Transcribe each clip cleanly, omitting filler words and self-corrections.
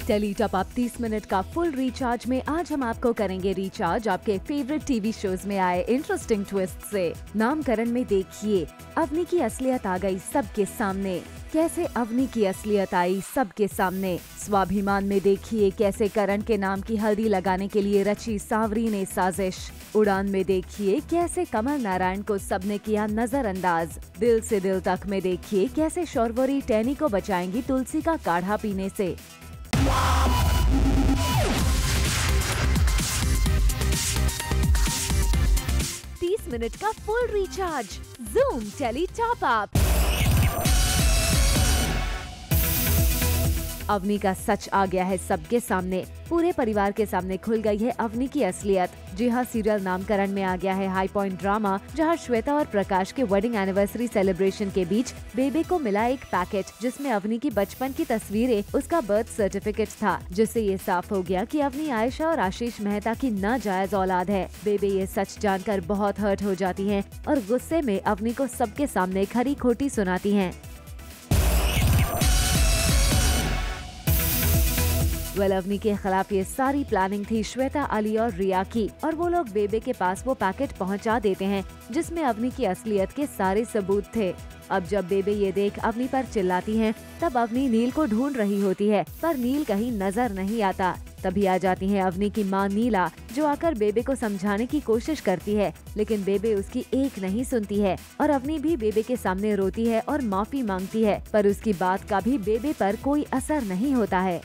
Tele top up 30 मिनट का full recharge में आज हम आपको करेंगे रिचार्ज आपके फेवरेट टीवी शोज में आए इंटरेस्टिंग ट्विस्ट से। नामकरण में देखिए अवनी की असलियत आ गई सबके सामने। कैसे अवनी की असलियत आई सबके सामने। स्वाभिमान में देखिए कैसे करण के नाम की हल्दी लगाने के लिए रची सांवरी ने साजिश। उड़ान में देखिए कैसे कमल नारायण को सबने किया नजरअंदाज। दिल से दिल तक में देखिए कैसे शौरवरी टैनी को बचाएंगी तुलसी का काढ़ा पीने से। 30 मिनट का full recharge Zoom tele top up. Avni का सच आ गया है सबके सामने। पूरे परिवार के सामने खुल गई है अवनी की असलियत। जी हाँ, सीरियल नामकरण में आ गया है हाई पॉइंट ड्रामा, जहाँ श्वेता और प्रकाश के वेडिंग एनिवर्सरी सेलिब्रेशन के बीच बेबे को मिला एक पैकेट जिसमें अवनी की बचपन की तस्वीरें, उसका बर्थ सर्टिफिकेट था, जिससे ये साफ हो गया कि अवनी आयशा और आशीष मेहता की नाजायज औलाद है। बेबे ये सच जानकर बहुत हर्ट हो जाती हैं और गुस्से में अवनी को सबके सामने खरी खोटी सुनाती हैं। अवनी के खिलाफ ये सारी प्लानिंग थी श्वेता, अली और रिया की, और वो लोग बेबे के पास वो पैकेट पहुंचा देते हैं जिसमें अवनी की असलियत के सारे सबूत थे। अब जब बेबे ये देख अवनी पर चिल्लाती हैं, तब अवनी नील को ढूंढ रही होती है, पर नील कहीं नजर नहीं आता। तभी आ जाती है अवनी की मां नीला, जो आकर बेबे को समझाने की कोशिश करती है, लेकिन बेबे उसकी एक नहीं सुनती है और अवनी भी बेबे के सामने रोती है और माफी मांगती है, पर उसकी बात का भी बेबे पर कोई असर नहीं होता है।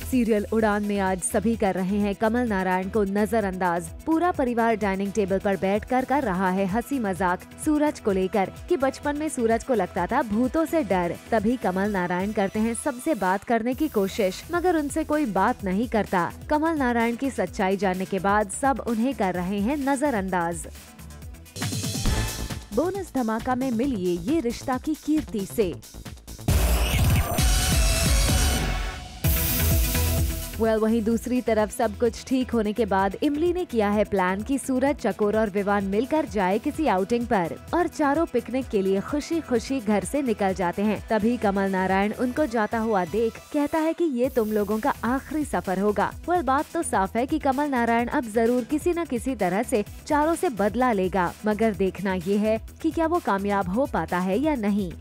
सीरियल उड़ान में आज सभी कर रहे हैं कमल नारायण को नजरअंदाज। पूरा परिवार डाइनिंग टेबल पर बैठकर कर रहा है हंसी मजाक सूरज को लेकर कि बचपन में सूरज को लगता था भूतों से डर। तभी कमल नारायण करते हैं सबसे बात करने की कोशिश, मगर उनसे कोई बात नहीं करता। कमल नारायण की सच्चाई जानने के बाद सब उन्हें कर रहे हैं नजरअंदाज। बोनस धमाका में मिलिए ये रिश्ता की कीर्ति से। वहीं दूसरी तरफ सब कुछ ठीक होने के बाद इमली ने किया है प्लान कि सूरज, चकोर और विवान मिलकर जाए किसी आउटिंग पर, और चारों पिकनिक के लिए खुशी खुशी घर से निकल जाते हैं। तभी कमल नारायण उनको जाता हुआ देख कहता है कि ये तुम लोगों का आखिरी सफर होगा। बात तो साफ है कि कमल नारायण अब जरूर किसी न किसी तरह से चारों से बदला लेगा, मगर देखना ये है कि क्या वो कामयाब हो पाता है या नहीं।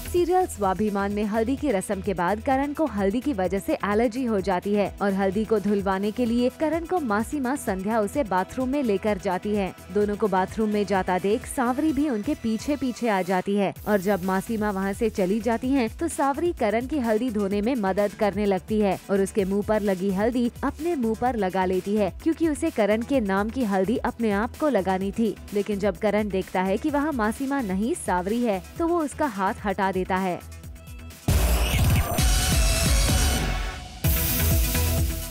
सीरियल स्वाभिमान में हल्दी की रस्म के बाद करण को हल्दी की वजह से एलर्जी हो जाती है और हल्दी को धुलवाने के लिए करण को मासी माँ संध्या उसे बाथरूम में लेकर जाती है। दोनों को बाथरूम में जाता देख सांवरी भी उनके पीछे पीछे आ जाती है, और जब मासी माँ वहाँ से चली जाती हैं, तो सांवरी करण की हल्दी धोने में मदद करने लगती है और उसके मुँह पर लगी हल्दी अपने मुँह पर लगा लेती है, क्योंकि उसे करण के नाम की हल्दी अपने आप को लगानी थी। लेकिन जब करण देखता है कि वहाँ मासी माँ नहीं सांवरी है, तो वो उसका हाथ हटा देता है।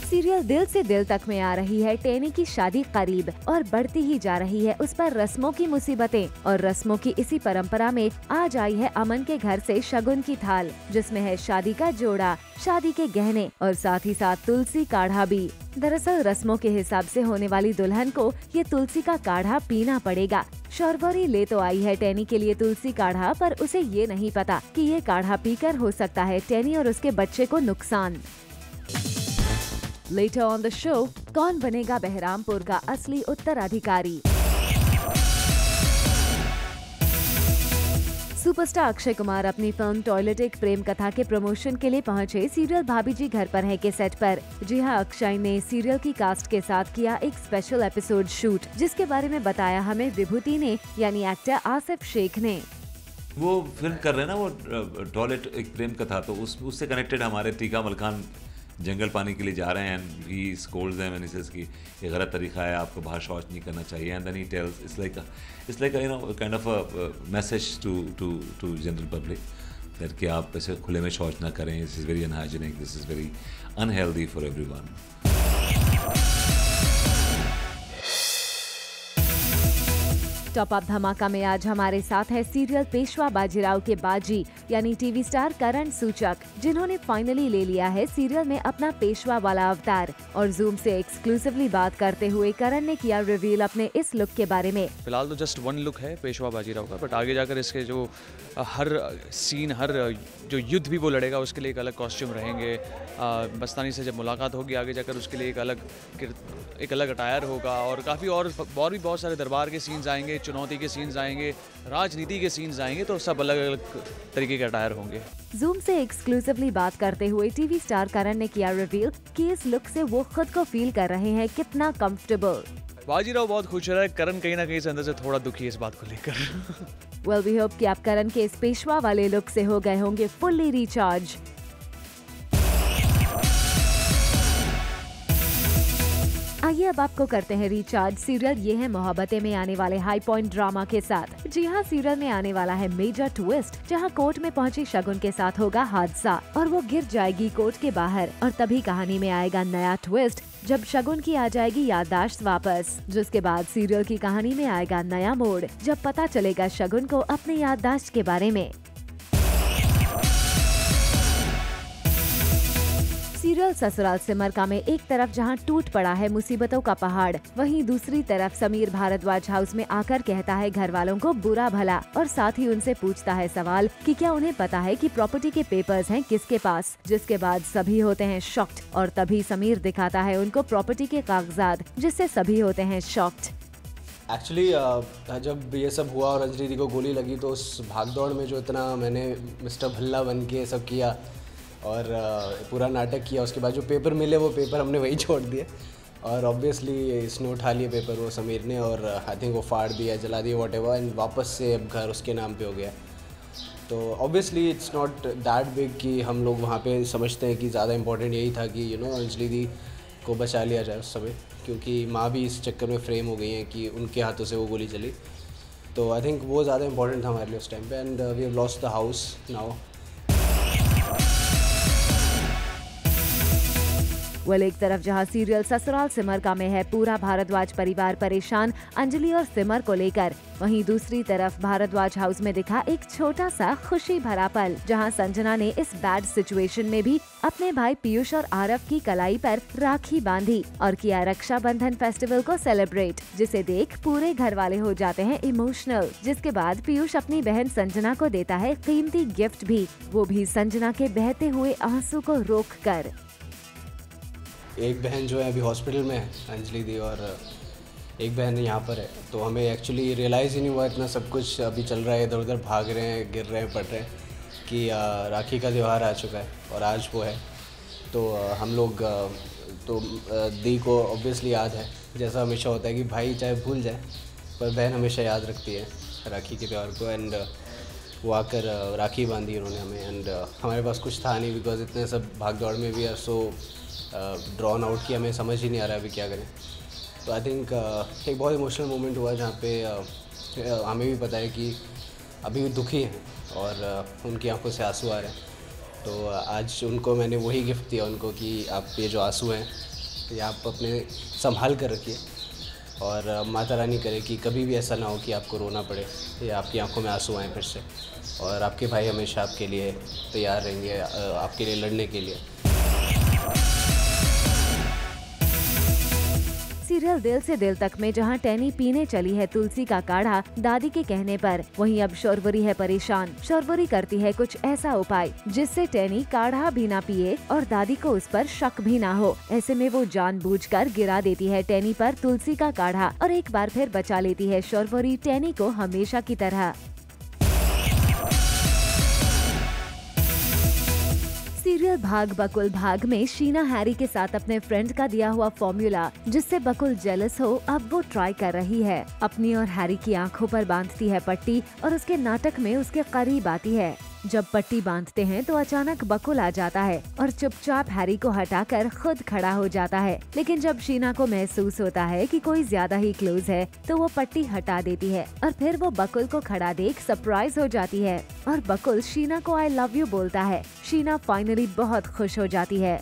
सीरियल दिल से दिल तक में आ रही है टैनी की शादी करीब और बढ़ती ही जा रही है उस पर रस्मों की मुसीबतें, और रस्मों की इसी परंपरा में आज आई है अमन के घर से शगुन की थाल, जिसमें है शादी का जोड़ा, शादी के गहने और साथ ही साथ तुलसी काढ़ा भी। दरअसल रस्मों के हिसाब से होने वाली दुल्हन को ये तुलसी का काढ़ा पीना पड़ेगा। शौरवरी ले तो आई है टैनी के लिए तुलसी काढ़ा, पर उसे ये नहीं पता कि ये काढ़ा पीकर हो सकता है टैनी और उसके बच्चे को नुकसान। Later on the show, कौन बनेगा बहरामपुर का असली उत्तराधिकारी। सुपरस्टार अक्षय कुमार अपनी फिल्म टॉयलेट एक प्रेम कथा के प्रमोशन के लिए पहुंचे सीरियल भाभी जी घर पर है के सेट पर। जी हां, अक्षय ने सीरियल की कास्ट के साथ किया एक स्पेशल एपिसोड शूट, जिसके बारे में बताया हमें विभूति ने, यानी एक्टर आसिफ शेख ने। वो फिल्म कर रहे हैं ना, वो टॉयलेट एक प्रेम कथा, तो उससे कनेक्टेड हमारे टीका मलखान जंगल पानी के लिए जा रहे हैं and he Scholz them and he says कि ये गलत तरीका है, आपको बाहर शौच नहीं करना चाहिए, and then he tells it's like you know kind of a message to general public that कि आप ऐसे खुले में शौच ना करें, this is very unhygienic, this is very unhealthy for everyone. Top up धमाका में आज हमारे साथ है सीरियल पेशवा बाजीराव के बाजी यानी टीवी स्टार करण सूचक, जिन्होंने फाइनली ले लिया है सीरियल में अपना पेशवा वाला अवतार। और जूम से एक्सक्लूसिवली बात करते हुए करण ने किया रिवील अपने इस लुक के बारे में। फिलहाल तो जस्ट वन लुक है पेशवा बाजीराव का, बट आगे जाकर इसके जो हर सीन, हर जो युद्ध भी वो लड़ेगा उसके लिए एक अलग कॉस्ट्यूम रहेंगे। मस्तानी से जब मुलाकात होगी आगे जाकर उसके लिए एक अलग अटायर होगा, और काफ़ी और भी बहुत सारे दरबार के सीन्स आएंगे, चुनौती के सीन्स आएंगे, राजनीति के सीन्स आएंगे, तो सब अलग अलग तरीके के अटायर होंगे। जूम से एक्सक्लूसिवली बात करते हुए टीवी स्टार करण ने किया रिवील कि इस लुक से वो खुद को फील कर रहे हैं कितना कंफर्टेबल। बाजीराव बहुत खुश है, करण कहीं ना कहीं से अंदर से थोड़ा दुखी है इस बात को लेकर। वेल वी होप कि आप करण के इस पेशवा वाले लुक से हो गए होंगे फुल्ली रिचार्ज। आइए अब आपको करते हैं रिचार्ज सीरियल ये है मोहब्बतें में आने वाले हाई पॉइंट ड्रामा के साथ। जी हाँ, सीरियल में आने वाला है मेजर ट्विस्ट, जहाँ कोर्ट में पहुंची शगुन के साथ होगा हादसा और वो गिर जाएगी कोर्ट के बाहर। और तभी कहानी में आएगा नया ट्विस्ट जब शगुन की आ जाएगी याददाश्त वापस, जिसके बाद सीरियल की कहानी में आएगा नया मोड़ जब पता चलेगा शगुन को अपनी याददाश्त के बारे में। सीरियल ससुराल सिमर का में एक तरफ जहां टूट पड़ा है मुसीबतों का पहाड़, वहीं दूसरी तरफ समीर भारद्वाज हाउस में आकर कहता है घर वालों को बुरा भला, और साथ ही उनसे पूछता है सवाल कि क्या उन्हें पता है कि प्रॉपर्टी के पेपर्स हैं किसके पास, जिसके बाद सभी होते हैं शॉक्ड। और तभी समीर दिखाता है उनको प्रॉपर्टी के कागजात, जिससे सभी होते हैं शॉक्ड। एक्चुअली जब ये सब हुआ और अंजलि दी को गोली लगी तो उस भागदौड़ में जो इतना मैंने मिस्टर भल्ला बन के सब किया और पूरा नाटक किया, उसके बाद जो पेपर मिले वो पेपर हमने वही छोड़ दिए, और ऑब्वियसली इसने उठा लिए पेपर वो समीर ने, और आई थिंक वो फाड़ दिया, जला दिया, व्हाटएवर, एंड वापस से अब घर उसके नाम पे हो गया। तो obviously it's not that big कि हम लोग वहाँ पे समझते हैं कि ज़्यादा इंपॉर्टेंट यही था कि अंजलि दी को बचा लिया जाए उस समय, क्योंकि माँ भी इस चक्कर में फ्रेम हो गई हैं कि उनके हाथों से वो गोली चली। तो आई थिंक वो ज़्यादा इंपॉर्टेंट था हमारे लिए उस टाइम पे, and we have lost the house now. Well एक तरफ जहां सीरियल ससुराल सिमर का में है पूरा भारद्वाज परिवार परेशान अंजलि और सिमर को लेकर, वहीं दूसरी तरफ भारद्वाज हाउस में दिखा एक छोटा सा खुशी भरा पल, जहां संजना ने इस बैड सिचुएशन में भी अपने भाई पीयूष और आरव की कलाई पर राखी बांधी और किया रक्षाबंधन फेस्टिवल को सेलिब्रेट, जिसे देख पूरे घर वाले हो जाते हैं इमोशनल। जिसके बाद पीयूष अपनी बहन संजना को देता है कीमती गिफ्ट भी, वो भी संजना के बहते हुए आंसू को रोक कर। एक बहन जो है अभी हॉस्पिटल में है अंजलि दी, और एक बहन यहाँ पर है, तो हमें एक्चुअली रियलाइज़ ही नहीं हुआ, इतना सब कुछ अभी चल रहा है, इधर उधर भाग रहे हैं, गिर रहे हैं, पड़ रहे हैं, कि राखी का त्यौहार आ चुका है और आज वो है। तो हम लोग तो दी को ऑब्वियसली याद है, जैसा हमेशा होता है कि भाई चाहे भूल जाए पर बहन हमेशा याद रखती है राखी के त्यौहार को, एंड वो आकर राखी बांधी उन्होंने हमें, एंड हमारे पास कुछ था नहीं बिकॉज इतने सब भाग दौड़ में भी आर सो ड्रॉन आउट की, हमें समझ ही नहीं आ रहा है अभी क्या करें। तो आई थिंक एक बहुत इमोशनल मोमेंट हुआ जहाँ पे हमें भी पता है कि अभी भी दुखी हैं और उनकी आंखों से आंसू आ रहे हैं। तो आज उनको मैंने वही गिफ्ट दिया उनको कि आप ये जो आंसू हैं ये आप अपने संभाल कर रखिए, और माता रानी करे कि कभी भी ऐसा ना हो कि आपको रोना पड़े या आपकी आंखों में आंसू आएँ फिर से, और आपके भाई हमेशा आपके लिए तैयार रहेंगे, आपके लिए लड़ने के लिए। सीरियल दिल से दिल तक में जहां टैनी पीने चली है तुलसी का काढ़ा दादी के कहने पर, वहीं अब शौरवरी है परेशान। शौरवरी करती है कुछ ऐसा उपाय जिससे टैनी काढ़ा भी ना पिए और दादी को उस पर शक भी ना हो। ऐसे में वो जानबूझकर गिरा देती है टैनी पर तुलसी का काढ़ा और एक बार फिर बचा लेती है शौरवरी टैनी को हमेशा की तरह। सीरियल भाग बकुल भाग में शीना हैरी के साथ अपने फ्रेंड का दिया हुआ फॉर्मूला जिससे बकुल जेलस हो अब वो ट्राई कर रही है। अपनी और हैरी की आंखों पर बांधती है पट्टी और उसके नाटक में उसके करीब आती है। जब पट्टी बांधते हैं तो अचानक बकुल आ जाता है और चुपचाप हैरी को हटाकर खुद खड़ा हो जाता है। लेकिन जब शीना को महसूस होता है कि कोई ज्यादा ही क्लोज है तो वो पट्टी हटा देती है और फिर वो बकुल को खड़ा देख सरप्राइज हो जाती है और बकुल शीना को आई लव यू बोलता है। शीना फाइनली बहुत खुश हो जाती है।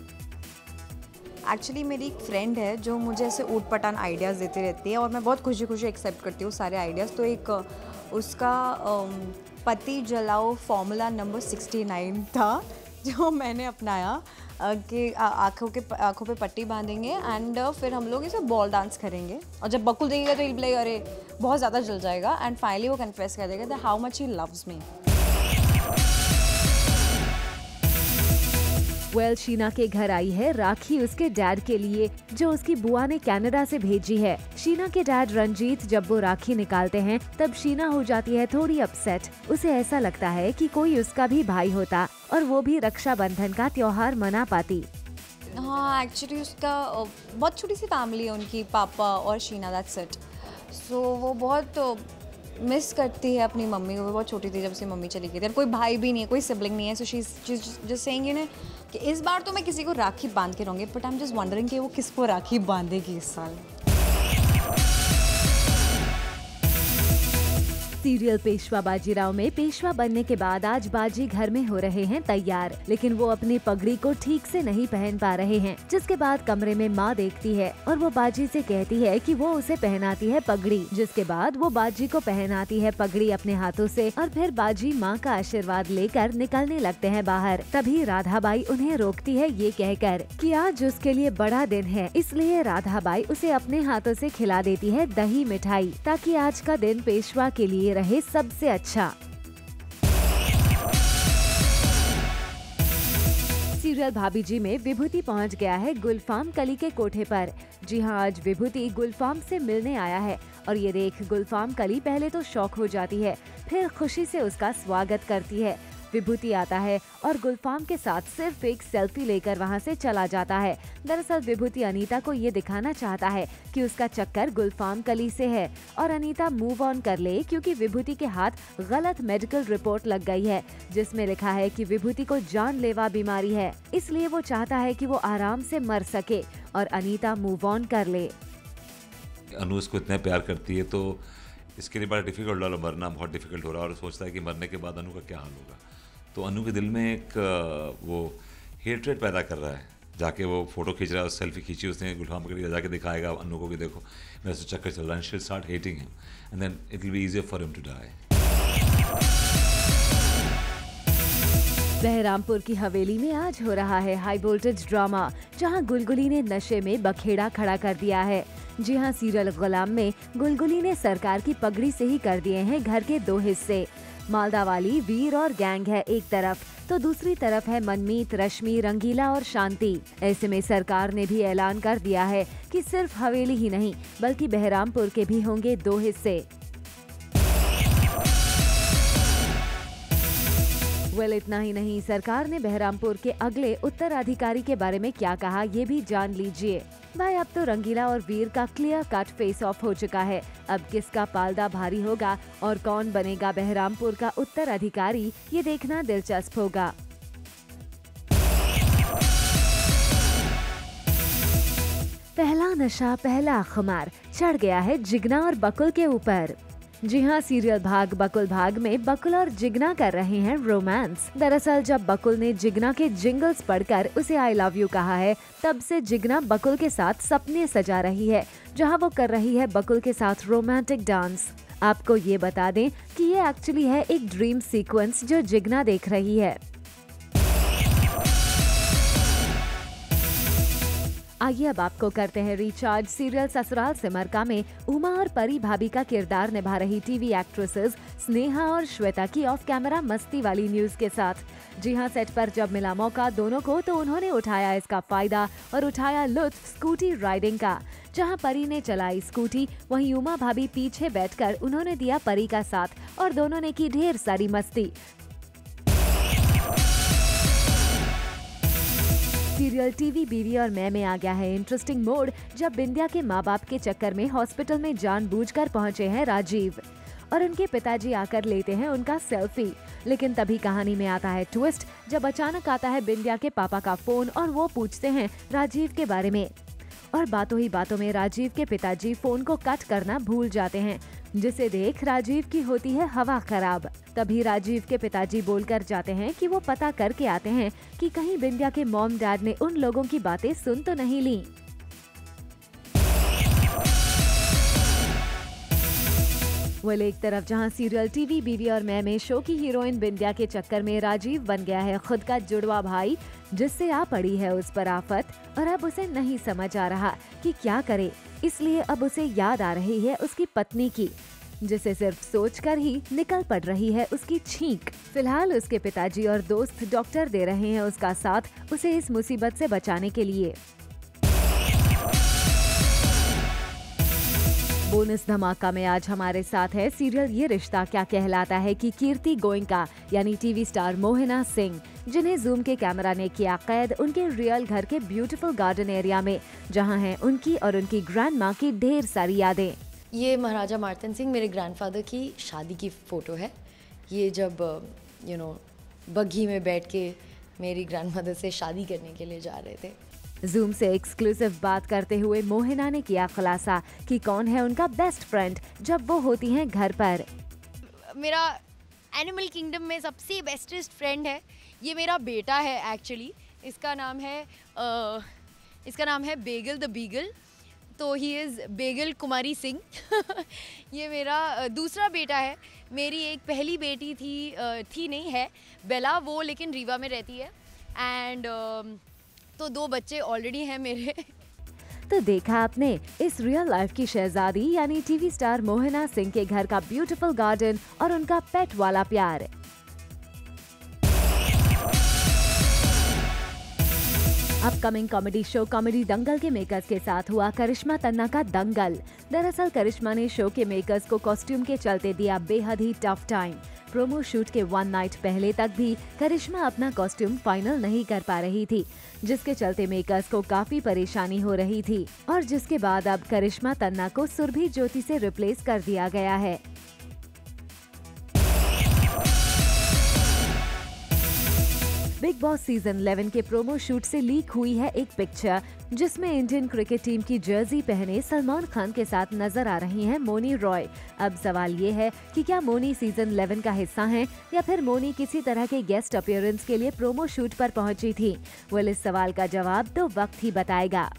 एक्चुअली मेरी एक फ्रेंड है जो मुझे ऐसे ऊट पटांग आइडियाज़ देती रहती है और मैं बहुत खुशी खुशी एक्सेप्ट करती हूँ सारे आइडियाज़। तो एक उसका पति जलाओ फॉर्मूला नंबर 69 था जो मैंने अपनाया कि आँखों पे पट्टी बांधेंगे एंड फिर हम लोग इसे बॉल डांस करेंगे और जब बकुल देखेगा तो लाइक अरे बहुत ज़्यादा जल जाएगा एंड फाइनली वो कन्फेस कर देगा that how much he loves me. Well Sheena के घर आई है राखी उसके डैड के लिए जो उसकी बुआ ने कनाडा से भेजी है। शीना के डैड रंजीत जब वो राखी निकालते हैं तब शीना हो जाती है थोड़ी अपसेट। उसे ऐसा लगता है कि कोई उसका भी भाई होता और वो भी रक्षाबंधन का त्योहार मना पाती। हाँ एक्चुअली उसका बहुत छोटी सी फैमिली है उनकी, पापा और शीना, दैट्स इट। सो वो बहुत मिस करती है अपनी मम्मी को। वो बहुत छोटी थी जब से मम्मी चली गई थी, कोई भाई भी नहीं है, कोई सिबलिंग नहीं है। So she just saying you know कि इस बार तो मैं किसी को राखी बांध के रहूँगी, but I am just wondering कि वो किसको राखी बांधेगी इस साल। सीरियल पेशवा बाजीराव में पेशवा बनने के बाद आज बाजी घर में हो रहे हैं तैयार, लेकिन वो अपनी पगड़ी को ठीक से नहीं पहन पा रहे हैं, जिसके बाद कमरे में माँ देखती है और वो बाजी से कहती है कि वो उसे पहनाती है पगड़ी, जिसके बाद वो बाजी को पहनाती है पगड़ी अपने हाथों से और फिर बाजी माँ का आशीर्वाद लेकर निकलने लगते हैं बाहर। तभी राधाबाई उन्हें रोकती है ये कहकर कि आज उसके लिए बड़ा दिन है, इसलिए राधाबाई उसे अपने हाथों से खिला देती है दही मिठाई ताकि आज का दिन पेशवा के लिए रहे सबसे अच्छा। सीरियल भाभी जी में विभूति पहुंच गया है गुलफाम कली के कोठे पर। जी हां, आज विभूति गुलफाम से मिलने आया है और ये देख गुलफाम कली पहले तो शॉक हो जाती है, फिर खुशी से उसका स्वागत करती है। विभूति आता है और गुलफाम के साथ सिर्फ एक सेल्फी लेकर वहां से चला जाता है। दरअसल विभूति अनीता को ये दिखाना चाहता है कि उसका चक्कर गुलफाम कली से है और अनीता मूव ऑन कर ले, क्योंकि विभूति के हाथ गलत मेडिकल रिपोर्ट लग गई है जिसमें लिखा है कि विभूति को जानलेवा बीमारी है, इसलिए वो चाहता है कि वो आराम से मर सके और अनीता मूव ऑन कर ले। अनु उसको इतना प्यार करती है तो इसके लिए बड़ा डिफिकल्ट हो रहा, मरना बहुत डिफिकल्ट हो रहा है और सोचता है कि मरने के बाद अनु का क्या हाल होगा। तो अनु के दिल में एक वो हेट्रेड पैदा कर रहा है। जाके वो फोटो खींच रहा है, सेल्फी खींची उसने गुलफाम कली, जाके दिखाएगा अनु को कि देखो मेरा तो चक्कर चल रहा है, she will start hating him and then it will be easier for him to die. Baharampur की हवेली में आज हो रहा है हाई वोल्टेज ड्रामा, जहां गुलगुली ने नशे में बखेड़ा खड़ा कर दिया है। जी हां, सीरियल गुलाम में गुलगुली ने सरकार की पगड़ी से ही कर दिए हैं घर के 2 हिस्से। मालदा वाली वीर और गैंग है एक तरफ, तो दूसरी तरफ है मनमीत, रश्मि, रंगीला और शांति। ऐसे में सरकार ने भी ऐलान कर दिया है कि सिर्फ हवेली ही नहीं बल्कि बहरामपुर के भी होंगे 2 हिस्से। वेल इतना ही नहीं, सरकार ने बहरामपुर के अगले उत्तराधिकारी के बारे में क्या कहा ये भी जान लीजिए। भाई अब तो रंगीला और वीर का क्लियर कट फेस ऑफ हो चुका है। अब किसका पालदा भारी होगा और कौन बनेगा बहरामपुर का उत्तराधिकारी, ये देखना दिलचस्प होगा। पहला नशा पहला खुमार चढ़ गया है जिगना और बकुल के ऊपर। जी हाँ, सीरियल भाग बकुल भाग में बकुल और जिगना कर रहे हैं रोमांस। दरअसल जब बकुल ने जिगना के जिंगल्स पढ़कर उसे आई लव यू कहा है, तब से जिगना बकुल के साथ सपने सजा रही है, जहाँ वो कर रही है बकुल के साथ रोमांटिक डांस। आपको ये बता दें कि ये एक्चुअली है एक ड्रीम सीक्वेंस जो जिगना देख रही है। आइए अब आपको करते हैं रिचार्ज। सीरियल ससुराल सिमर में उमा और परी भाभी का किरदार निभा रही टीवी एक्ट्रेसेस स्नेहा और श्वेता की ऑफ कैमरा मस्ती वाली न्यूज के साथ। जी हां, सेट पर जब मिला मौका दोनों को तो उन्होंने उठाया इसका फायदा और उठाया लुत्फ स्कूटी राइडिंग का। जहां परी ने चलाई स्कूटी, वहीं उमा भाभी पीछे बैठकर उन्होंने दिया परी का साथ और दोनों ने की ढेर सारी मस्ती। सीरियल टीवी बीवी और मैं में आ गया है इंटरेस्टिंग मोड, जब बिंदिया के माँ बाप के चक्कर में हॉस्पिटल में जानबूझकर पहुंचे हैं राजीव और उनके पिताजी आकर लेते हैं उनका सेल्फी। लेकिन तभी कहानी में आता है ट्विस्ट, जब अचानक आता है बिंदिया के पापा का फोन और वो पूछते हैं राजीव के बारे में। और बातों ही बातों में राजीव के पिताजी फोन को कट करना भूल जाते हैं। जिसे देख राजीव की होती है हवा खराब। तभी राजीव के पिताजी बोलकर जाते हैं कि वो पता करके आते हैं कि कहीं बिंदिया के मॉम डैड ने उन लोगों की बातें सुन तो नहीं ली। वेल, एक तरफ जहां सीरियल टीवी बीवी और मैं में शो की हीरोइन बिंदिया के चक्कर में राजीव बन गया है खुद का जुड़वा भाई, जिससे आ पड़ी है उस पर आफत और अब उसे नहीं समझ आ रहा कि क्या करे। इसलिए अब उसे याद आ रही है उसकी पत्नी की, जिसे सिर्फ सोचकर ही निकल पड़ रही है उसकी छींक। फिलहाल उसके पिताजी और दोस्त डॉक्टर दे रहे हैं उसका साथ उसे इस मुसीबत से बचाने के लिए। बोनस धमाका में आज हमारे साथ है सीरियल ये रिश्ता क्या कहलाता है की कीर्ति गोयनका यानी टीवी स्टार मोहिना सिंह, जिन्हें जूम के कैमरा ने किया कैद उनके रियल घर के ब्यूटीफुल गार्डन एरिया में, जहां हैं उनकी और उनकी ग्रैंड माँ की ढेर सारी यादें। ये महाराजा मार्तन सिंह मेरे ग्रैंडफादर की शादी की फ़ोटो है। ये जब बग्घी में बैठ के मेरी ग्रैंडमदर से शादी करने के लिए जा रहे थे। जूम से एक्सक्लूसिव बात करते हुए मोहिना ने किया खुलासा कि कौन है उनका बेस्ट फ्रेंड जब वो होती हैं घर पर। मेरा एनिमल किंगडम में सबसे बेस्टेस्ट फ्रेंड है, ये मेरा बेटा है एक्चुअली। इसका नाम है बेगल द बीगल, तो ही इज़ बेगल कुमारी सिंह। ये मेरा दूसरा बेटा है। मेरी एक पहली बेटी थी नहीं है बेला, वो लेकिन रीवा में रहती है। एंड तो 2 बच्चे ऑलरेडी हैं मेरे। तो देखा आपने इस रियल लाइफ की शहजादी यानी टीवी स्टार मोहिना सिंह के घर का ब्यूटीफुल गार्डन और उनका पेट वाला प्यार। अपकमिंग कॉमेडी शो कॉमेडी दंगल के मेकर्स के साथ हुआ करिश्मा तन्ना का दंगल। दरअसल करिश्मा ने शो के मेकर्स को कॉस्ट्यूम के चलते दिया बेहद ही टफ टाइम। प्रोमो शूट के 1 नाइट पहले तक भी करिश्मा अपना कॉस्ट्यूम फाइनल नहीं कर पा रही थी, जिसके चलते मेकर्स को काफी परेशानी हो रही थी और जिसके बाद अब करिश्मा तन्ना को सुरभि ज्योति से रिप्लेस कर दिया गया है। बिग बॉस सीजन 11 के प्रोमो शूट से लीक हुई है एक पिक्चर, जिसमें इंडियन क्रिकेट टीम की जर्सी पहने सलमान खान के साथ नजर आ रही हैं मोनी रॉय। अब सवाल ये है कि क्या मोनी सीजन 11 का हिस्सा हैं या फिर मोनी किसी तरह के गेस्ट अपीयरेंस के लिए प्रोमो शूट पर पहुंची थी? वेल, इस सवाल का जवाब तो वक्त ही बताएगा।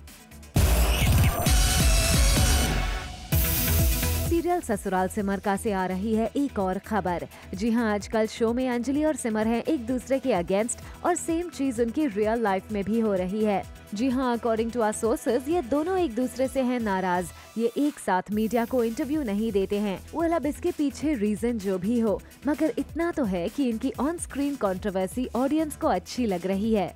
सीरियल ससुराल सिमर का से आ रही है एक और खबर। जी हां, आजकल शो में अंजलि और सिमर हैं एक दूसरे के अगेंस्ट और सेम चीज उनकी रियल लाइफ में भी हो रही है। जी हां, अकॉर्डिंग टू आवर सोर्सेज ये दोनों एक दूसरे से हैं नाराज। ये एक साथ मीडिया को इंटरव्यू नहीं देते हैं। वेल, अब इसके पीछे रीजन जो भी हो, मगर इतना तो है कि इनकी ऑन स्क्रीन कंट्रोवर्सी ऑडियंस को अच्छी लग रही है।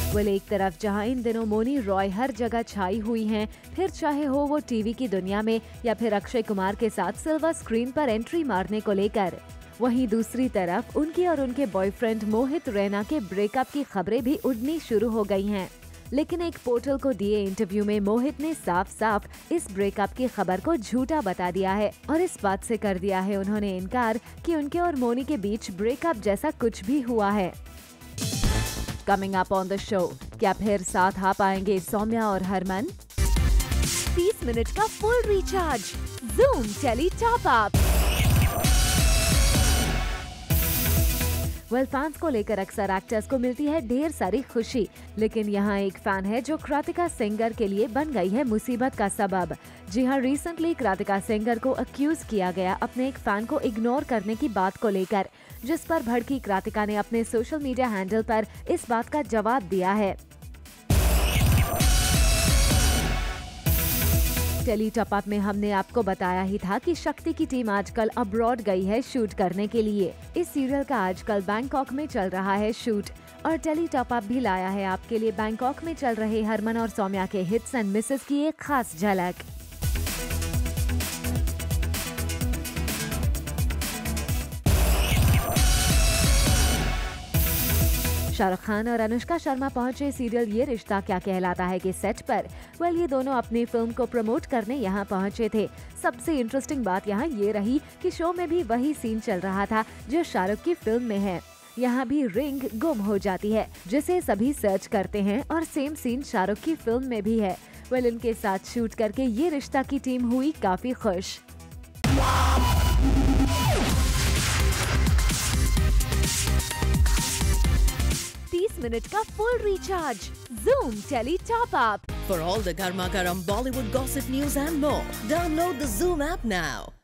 वेल, एक तरफ जहां इन दिनों मोनी रॉय हर जगह छाई हुई हैं, फिर चाहे हो वो टीवी की दुनिया में या फिर अक्षय कुमार के साथ सिल्वर स्क्रीन पर एंट्री मारने को लेकर, वहीं दूसरी तरफ उनके और उनके बॉयफ्रेंड मोहित रैना के ब्रेकअप की खबरें भी उड़नी शुरू हो गई हैं। लेकिन एक पोर्टल को दिए इंटरव्यू में मोहित ने साफ साफ इस ब्रेकअप की खबर को झूठा बता दिया है और इस बात से कर दिया है उन्होंने इनकार कि उनके और मोनी के बीच ब्रेकअप जैसा कुछ भी हुआ है। Coming up on the show, क्या फिर साथ आ पाएंगे सौम्या और हरमन? 30 मिनट का full recharge Zoom tele top up. Well, fans को लेकर अक्सर एक्टर्स को मिलती है ढेर सारी खुशी, लेकिन यहाँ एक फैन है जो कृतिका सेंगर के लिए बन गई है मुसीबत का सबब। जी हाँ, रिसेंटली कृतिका सेंगर को अक्यूज किया गया अपने एक फैन को इग्नोर करने की बात को लेकर, जिस पर भड़की कृतिका ने अपने सोशल मीडिया हैंडल पर इस बात का जवाब दिया है। टेली टॉप अप में हमने आपको बताया ही था कि शक्ति की टीम आजकल अब्रॉड गई है शूट करने के लिए। इस सीरियल का आजकल बैंकॉक में चल रहा है शूट और टेली टॉप अप भी लाया है आपके लिए बैंकॉक में चल रहे हरमन और सौम्या के हिट्स एंड मिसेस की एक खास झलक। शाहरुख खान और अनुष्का शर्मा पहुंचे सीरियल ये रिश्ता क्या कहलाता है के सेट पर। वेल, ये दोनों अपनी फिल्म को प्रमोट करने यहाँ पहुंचे थे। सबसे इंटरेस्टिंग बात यहाँ ये रही कि शो में भी वही सीन चल रहा था जो शाहरुख की फिल्म में है। यहाँ भी रिंग गुम हो जाती है जिसे सभी सर्च करते हैं और सेम सीन शाहरुख की फिल्म में भी है। वेल उनके साथ शूट करके ये रिश्ता की टीम हुई काफी खुश। मिनट का full recharge Zoom Tele Top Up। For all the Garma Garam Bollywood gossip news and more, download the Zoom app now.